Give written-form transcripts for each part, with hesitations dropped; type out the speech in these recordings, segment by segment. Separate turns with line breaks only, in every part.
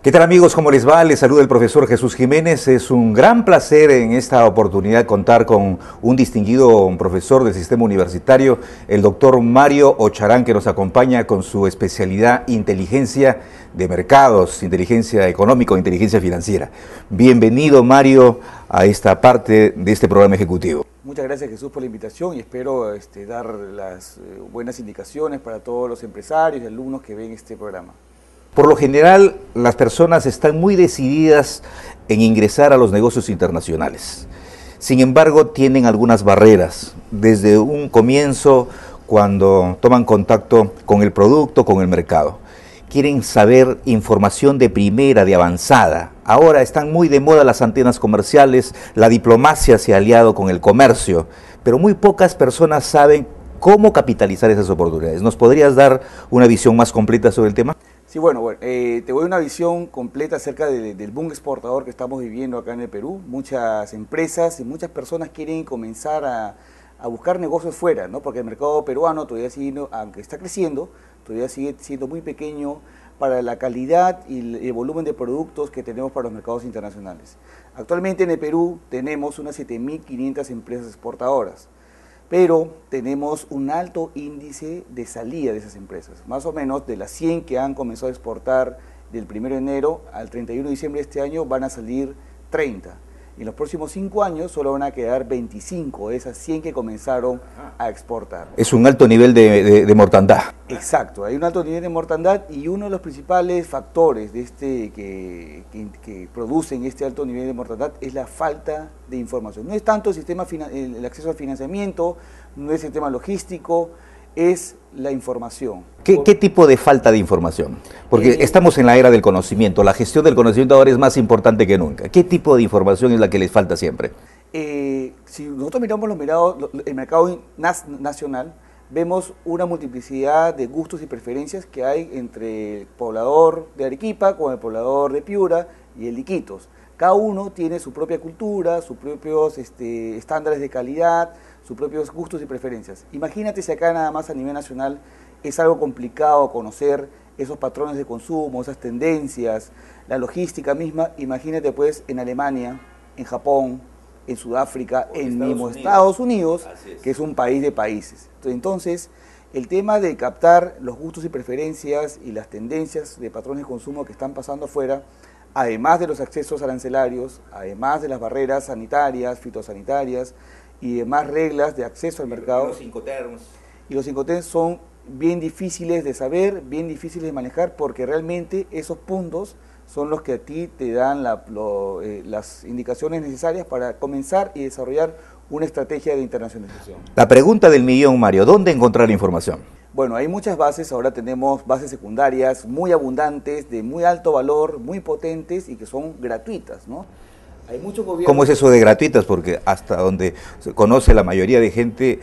¿Qué tal amigos? ¿Cómo les va? Les saluda el profesor Jesús Jiménez. Es un gran placer en esta oportunidad contar con un distinguido profesor del sistema universitario, el doctor Mario Ocharán, que nos acompaña con su especialidad inteligencia de mercados, inteligencia económica, inteligencia financiera. Bienvenido Mario a esta parte de este programa ejecutivo.
Muchas gracias Jesús por la invitación y espero dar las buenas indicaciones para todos los empresarios y alumnos que ven este programa.
Por lo general, las personas están muy decididas en ingresar a los negocios internacionales. Sin embargo, tienen algunas barreras. Desde un comienzo, cuando toman contacto con el producto, con el mercado. Quieren saber información de primera, de avanzada. Ahora están muy de moda las antenas comerciales, la diplomacia se ha aliado con el comercio, pero muy pocas personas saben cómo capitalizar esas oportunidades. ¿Nos podrías dar una visión más completa sobre el tema?
Sí, bueno, te doy una visión completa acerca del boom exportador que estamos viviendo acá en el Perú. Muchas empresas y muchas personas quieren comenzar a buscar negocios fuera, ¿no? Porque el mercado peruano todavía sigue, aunque está creciendo, todavía sigue siendo muy pequeño para la calidad y el volumen de productos que tenemos para los mercados internacionales. Actualmente en el Perú tenemos unas 7.500 empresas exportadoras, pero tenemos un alto índice de salida de esas empresas. Más o menos de las 100 que han comenzado a exportar del 1 de enero al 31 de diciembre de este año van a salir 30. Y en los próximos 5 años solo van a quedar 25 de esas 100 que comenzaron a exportar.
Es un alto nivel de mortandad.
Exacto, hay un alto nivel de mortandad y uno de los principales factores de que producen este alto nivel de mortandad es la falta de información. No es tanto el acceso al financiamiento, no es el tema logístico, es la información.
¿Qué tipo de falta de información? Porque estamos en la era del conocimiento, la gestión del conocimiento ahora es más importante que nunca. ¿Qué tipo de información es la que les falta siempre?
Si nosotros miramos el mercado nacional, vemos una multiplicidad de gustos y preferencias que hay entre el poblador de Arequipa con el poblador de Piura y el de Iquitos. Cada uno tiene su propia cultura, sus propios estándares de calidad, sus propios gustos y preferencias. Imagínate si acá nada más a nivel nacional es algo complicado conocer esos patrones de consumo, esas tendencias, la logística misma. Imagínate pues en Alemania, en Japón, en Sudáfrica, en mismo Estados Unidos, que es un país de países. Entonces, el tema de captar los gustos y preferencias y las tendencias de patrones de consumo que están pasando afuera, además de los accesos arancelarios, además de las barreras sanitarias, fitosanitarias y demás reglas de acceso al mercado.
Los Incoterms.
Y los Incoterms son bien difíciles de saber, bien difíciles de manejar, porque realmente esos puntos son los que a ti te dan las indicaciones necesarias para comenzar y desarrollar una estrategia de internacionalización.
La pregunta del millón, Mario, ¿dónde encontrar la información?
Bueno, hay muchas bases, ahora tenemos bases secundarias muy abundantes, de muy alto valor, muy potentes y que son gratuitas, ¿no? Hay muchos gobiernos...
¿Cómo es eso de gratuitas? Porque hasta donde se conoce la mayoría de gente,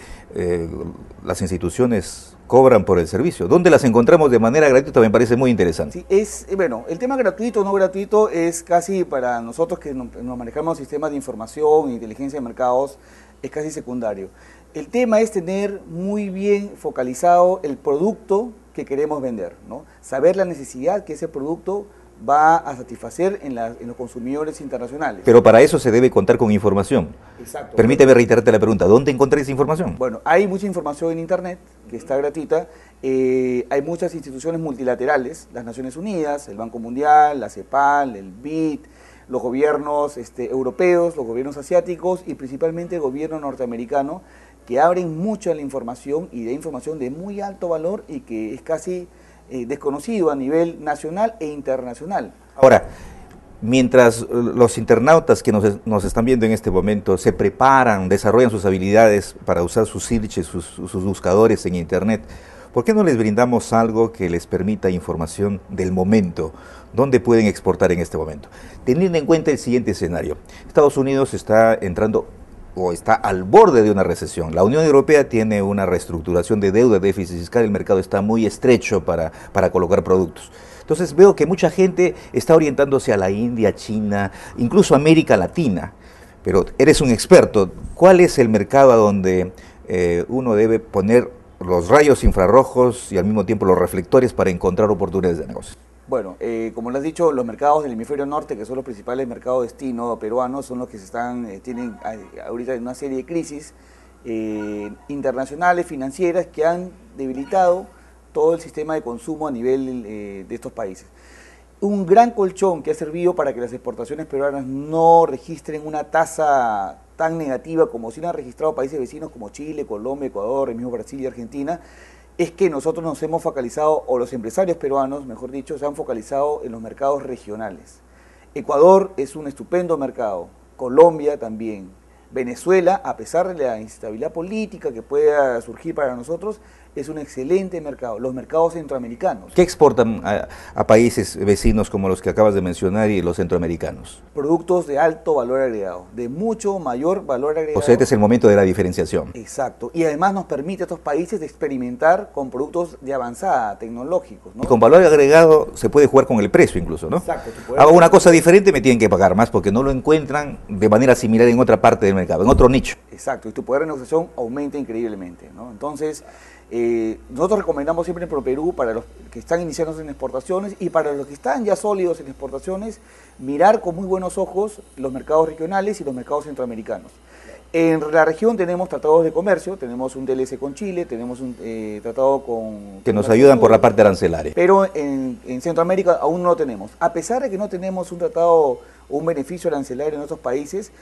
las instituciones cobran por el servicio. ¿Dónde las encontramos de manera gratuita? Me parece muy interesante.
Sí, bueno, el tema gratuito o no gratuito es casi para nosotros que nos manejamos sistemas de información e inteligencia de mercados, es casi secundario. El tema es tener muy bien focalizado el producto que queremos vender, ¿no? Saber la necesidad que ese producto va a satisfacer en los consumidores internacionales.
Pero para eso se debe contar con información.
Exacto.
Permíteme reiterarte la pregunta, ¿dónde encontré esa información?
Bueno, hay mucha información en Internet que está gratuita, hay muchas instituciones multilaterales, las Naciones Unidas, el Banco Mundial, la CEPAL, el BID, los gobiernos europeos, los gobiernos asiáticos y principalmente el gobierno norteamericano, que abren mucho a la información y de información de muy alto valor y que es casi desconocido a nivel nacional e internacional.
Ahora, mientras los internautas que nos están viendo en este momento se preparan, desarrollan sus habilidades para usar sus searches, sus buscadores en Internet, ¿por qué no les brindamos algo que les permita información del momento? ¿Dónde pueden exportar en este momento? Teniendo en cuenta el siguiente escenario, Estados Unidos está entrando o está al borde de una recesión. La Unión Europea tiene una reestructuración de deuda, déficit fiscal, el mercado está muy estrecho para colocar productos. Entonces veo que mucha gente está orientándose a la India, China, incluso América Latina. pero eres un experto. ¿Cuál es el mercado a donde uno debe poner los rayos infrarrojos y al mismo tiempo los reflectores para encontrar oportunidades de negocio?
Bueno, como lo has dicho, los mercados del hemisferio norte, que son los principales mercados de destino peruanos, son los que tienen ahorita una serie de crisis internacionales, financieras, que han debilitado todo el sistema de consumo a nivel de estos países. Un gran colchón que ha servido para que las exportaciones peruanas no registren una tasa tan negativa como si lo han registrado países vecinos como Chile, Colombia, Ecuador, el mismo Brasil y Argentina, es que nosotros nos hemos focalizado, o los empresarios peruanos, mejor dicho, se han focalizado en los mercados regionales. Ecuador es un estupendo mercado, Colombia también, Venezuela, a pesar de la instabilidad política que pueda surgir para nosotros, es un excelente mercado, los mercados centroamericanos.
¿Qué exportan a países vecinos como los que acabas de mencionar y los centroamericanos?
Productos de alto valor agregado, de mucho mayor valor agregado.
O sea, este es el momento de la diferenciación.
Exacto, y además nos permite a estos países de experimentar con productos de avanzada, tecnológicos, ¿no?
Y con valor agregado se puede jugar con el precio incluso, ¿no?
Exacto.
Hago una cosa diferente, me tienen que pagar más porque no lo encuentran de manera similar en otra parte del mercado, en otro nicho.
Exacto, y tu poder de negociación aumenta increíblemente, ¿no? Entonces, nosotros recomendamos siempre en ProPerú, para los que están iniciándose en exportaciones y para los que están ya sólidos en exportaciones, mirar con muy buenos ojos los mercados regionales y los mercados centroamericanos. En la región tenemos tratados de comercio, tenemos un TLC con Chile, tenemos un tratado con...
Que nos ayudan por la parte arancelaria.
Pero en Centroamérica aún no lo tenemos. A pesar de que no tenemos un tratado o un beneficio arancelario en otros países,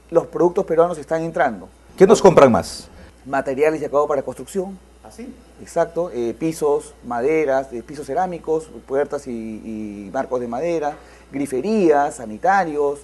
los productos peruanos están entrando.
¿Qué nos compran más?
Materiales de acabado para construcción.
¿Así?
Exacto, pisos, maderas, pisos cerámicos, puertas y marcos de madera, griferías, sanitarios,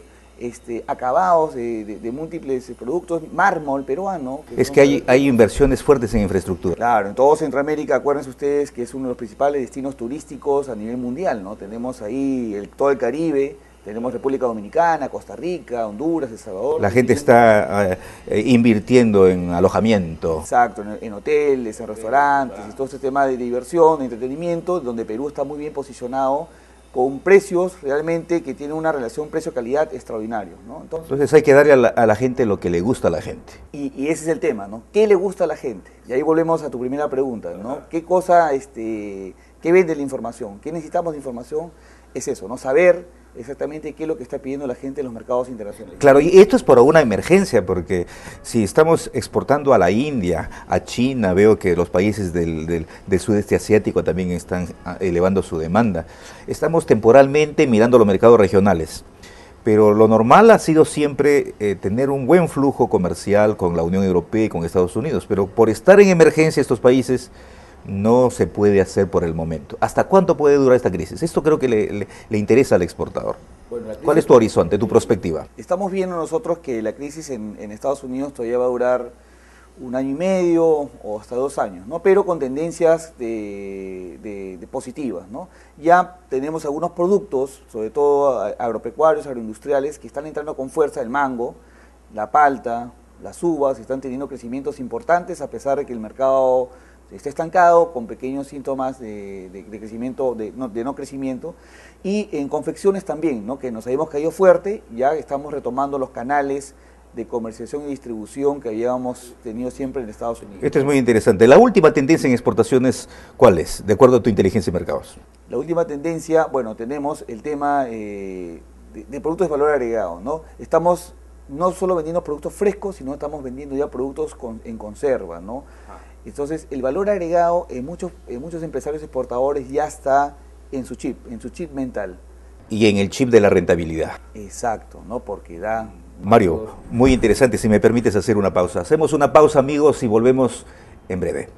acabados de múltiples productos, mármol peruano.
Es que hay inversiones fuertes en infraestructura.
Claro, en todo Centroamérica, acuérdense ustedes que es uno de los principales destinos turísticos a nivel mundial, ¿no? Tenemos ahí todo el Caribe. Tenemos República Dominicana, Costa Rica, Honduras, El Salvador.
La gente está invirtiendo en alojamiento.
Exacto, en hoteles, en restaurantes, y todo este tema de diversión, de entretenimiento, donde Perú está muy bien posicionado, con precios realmente que tienen una relación precio-calidad extraordinario, ¿no?
Entonces hay que darle a la gente lo que le gusta a la gente.
Y ese es el tema, ¿no? ¿Qué le gusta a la gente? Y ahí volvemos a tu primera pregunta, ¿no? ¿Qué cosa, qué vende la información? ¿Qué necesitamos de información? Es eso, ¿no? Saber exactamente qué es lo que está pidiendo la gente en los mercados internacionales.
Claro, y esto es por una emergencia, porque si estamos exportando a la India, a China, veo que los países del sudeste asiático también están elevando su demanda. Estamos temporalmente mirando los mercados regionales, pero lo normal ha sido siempre tener un buen flujo comercial con la Unión Europea y con Estados Unidos, pero por estar en emergencia estos países no se puede hacer por el momento. ¿Hasta cuánto puede durar esta crisis? Esto creo que le interesa al exportador. Bueno, ¿cuál es tu horizonte, tu perspectiva?
Estamos viendo nosotros que la crisis en Estados Unidos todavía va a durar 1 año y medio o hasta 2 años, ¿no? Pero con tendencias de positivas, ¿no? Ya tenemos algunos productos, sobre todo agropecuarios, agroindustriales, que están entrando con fuerza: el mango, la palta, las uvas, están teniendo crecimientos importantes a pesar de que el mercado está estancado, con pequeños síntomas de crecimiento, de no crecimiento, y en confecciones también, ¿no? Que nos habíamos caído fuerte, ya estamos retomando los canales de comercialización y distribución que habíamos tenido siempre en Estados Unidos.
Esto es muy interesante. La última tendencia en exportaciones, ¿cuál es, de acuerdo a tu inteligencia de mercados?
La última tendencia, bueno, tenemos el tema de productos de valor agregado, ¿no? Estamos no solo vendiendo productos frescos, sino estamos vendiendo ya productos en conserva, ¿no? Entonces, el valor agregado en muchos empresarios exportadores ya está en su chip mental.
Y en el chip de la rentabilidad.
Exacto, ¿no? Porque da...
Mario, muy interesante. Si me permites hacer una pausa. Hacemos una pausa, amigos, y volvemos en breve.